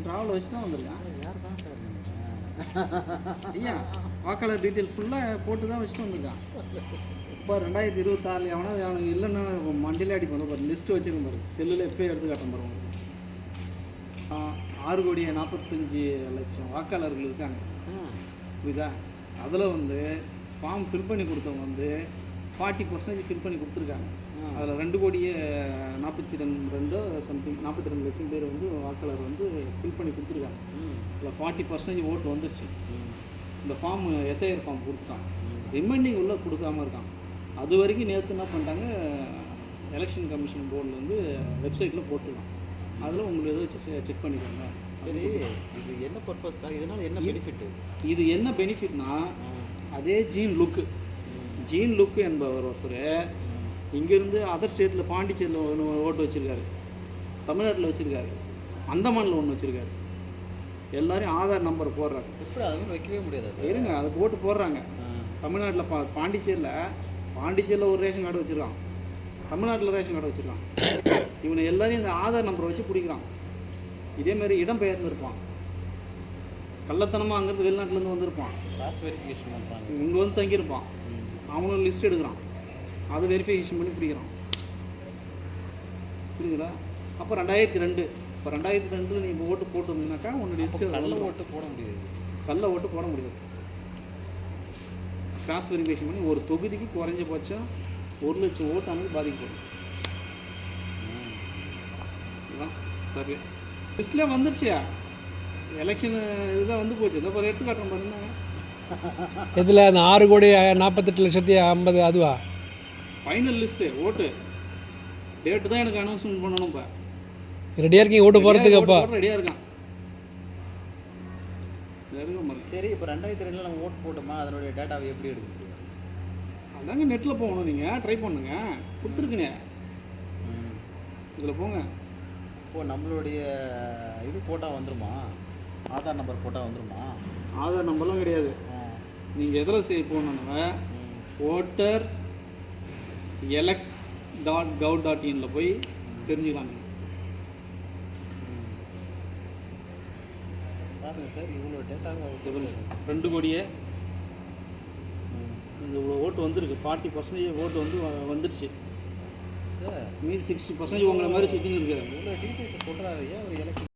Travel வச்சு தான் வந்திருக்கான். யார் தான் சார் ஐயா வாக்காளர் டீட்டெயில் ஃபுல்லாக போட்டு தான் வச்சுட்டு வந்திருக்கான். இப்போ 2026 எவனா அவனுக்கு இல்லைன்னா மண்டிலே அடி பண்ண பாரு, லிஸ்ட்டு வச்சுருக்க பாரு, செல்லில் எப்போ எடுத்து காட்டும் பாரு. 6,45,00,000 வாக்காளர்கள் இருக்காங்க. புரியுதா? அதில் வந்து ஃபார்ம் ஃபில் பண்ணி கொடுத்தவங்க வந்து 40% ஃபில் பண்ணி கொடுத்துருக்காங்க. அதில் 2,42,00,000 சம்திங் 42 லட்சம் பேர் வந்து வாக்காளர் வந்து ஃபில் பண்ணி கொடுத்துருக்காங்க. அதில் 40% ஓட்டு வந்துருச்சு. இந்த ஃபார்ம் எஸ்ஐஆர் ஃபார்ம் கொடுத்துட்டான். ரிமைண்டிங் உள்ள கொடுக்காம இருக்கான். அது வரைக்கும் நேற்று என்ன பண்ணிட்டாங்க, எலெக்ஷன் கமிஷன் போர்டில் வந்து வெப்சைட்டில் போட்டுருக்கான். அதில் உங்களுக்கு எதை வச்சு செக் பண்ணிக்கோங்க. சரி, இது என்ன பர்பஸ்க்கா? இதனால் என்ன பெனிஃபிட்? இது என்ன பெனிஃபிட்னா, அதே ஜீன் லுக்கு என்பவர் ஒருத்தர் இங்கேருந்து அதர் ஸ்டேட்டில் பாண்டிச்சேரியில் ஒன்று ஓட்டு வச்சுருக்காரு, தமிழ்நாட்டில் வச்சுருக்காரு, அந்தமானில் ஒன்று வச்சுருக்காரு. எல்லோரும் ஆதார் நம்பர் போடுறாங்க. எப்படி அது வைக்கவே முடியாது? இருங்க, அதுக்கு ஓட்டு போடுறாங்க. தமிழ்நாட்டில் பாண்டிச்சேரியில் ஒரு ரேஷன் கார்டு வச்சுருக்கான், தமிழ்நாட்டில் ரேஷன் கார்டு வச்சுருக்கான். இவனை எல்லாரையும் இந்த ஆதார் நம்பரை வச்சு பிடிக்கிறான். இதேமாரி இடம் பெயர்ந்துருப்பான், கள்ளத்தனமாக அங்கேருந்து வெளிநாட்டிலேருந்து வந்திருப்பான், கிராஸ் வெரிஃபிகேஷன் பண்ணுறாங்க, இங்கே வந்து தங்கியிருப்பான். அவனும் லிஸ்ட் எடுக்கிறான், அதை வெரிஃபிகேஷன் பண்ணி பிடிக்கிறான். புரியுதுங்களா? அப்போ 2002 இப்போ 2002 நீ இப்போ ஓட்டு போட்டுருந்தீங்கன்னாக்கா உன்னோட லிஸ்ட்டு கள்ள ஓட்டு போட முடியாது. கள்ள ஓட்டு போட முடியாது. கிராஸ் வெரிஃபிகேஷன் பண்ணி ஒரு தொகுதிக்கு குறைஞ்சபட்சம் 1,00,000 ஓட்டு அமைதி பாதிக்கப்படும். இதுதான் சரி, லிஸ்ட்டில் வந்துருச்சியா, எலெக்ஷன் இதுதான் வந்து போச்சு. இதை எடுத்து காட்டுறோம் பாருங்க. இதில் அந்த 6,48,50,000 அதுவா ஃபைனல் லிஸ்ட்டு ஓட்டு டேட்டு தான் எனக்கு அனௌன்ஸ்மெண்ட் பண்ணணும். இப்போ ரெடியாக இருக்கீங்க ஓட்டு போகிறதுக்கு? அப்போ ரெடியாக இருக்கான். சரி, இப்போ 2002 நம்ம ஓட்டு போட்டோமா, அதனுடைய டேட்டாவை எப்படி எடுக்குது? அதாங்க நெட்டில் போகணும், நீங்கள் ட்ரை பண்ணுங்க, கொடுத்துருக்குங்க. இதில் போங்க. இப்போது நம்மளுடைய இது போட்டால் வந்துருமா? ஆதார் நம்பர் போட்டால் வந்துருமா? ஆதார் நம்பர்லாம் கிடையாது. நீங்கள் எதில் போகணுன்னா voters elect.gov.in போய் தெரிஞ்சுக்கலாம். பாருங்க சார், இவ்வளோ டேட்டாவை 2 கோடியே இவ்வளோ ஓட்டு வந்துருக்கு. 40% ஓட்டு வந்துருச்சு. மீதி 60% உங்களை மாதிரி சுற்றின்னு இருக்குது. இவ்வளோ டீட்டெயில்ஸ் சொல்கிறாரு. ஏன் ஒரு எலெக்ஷன்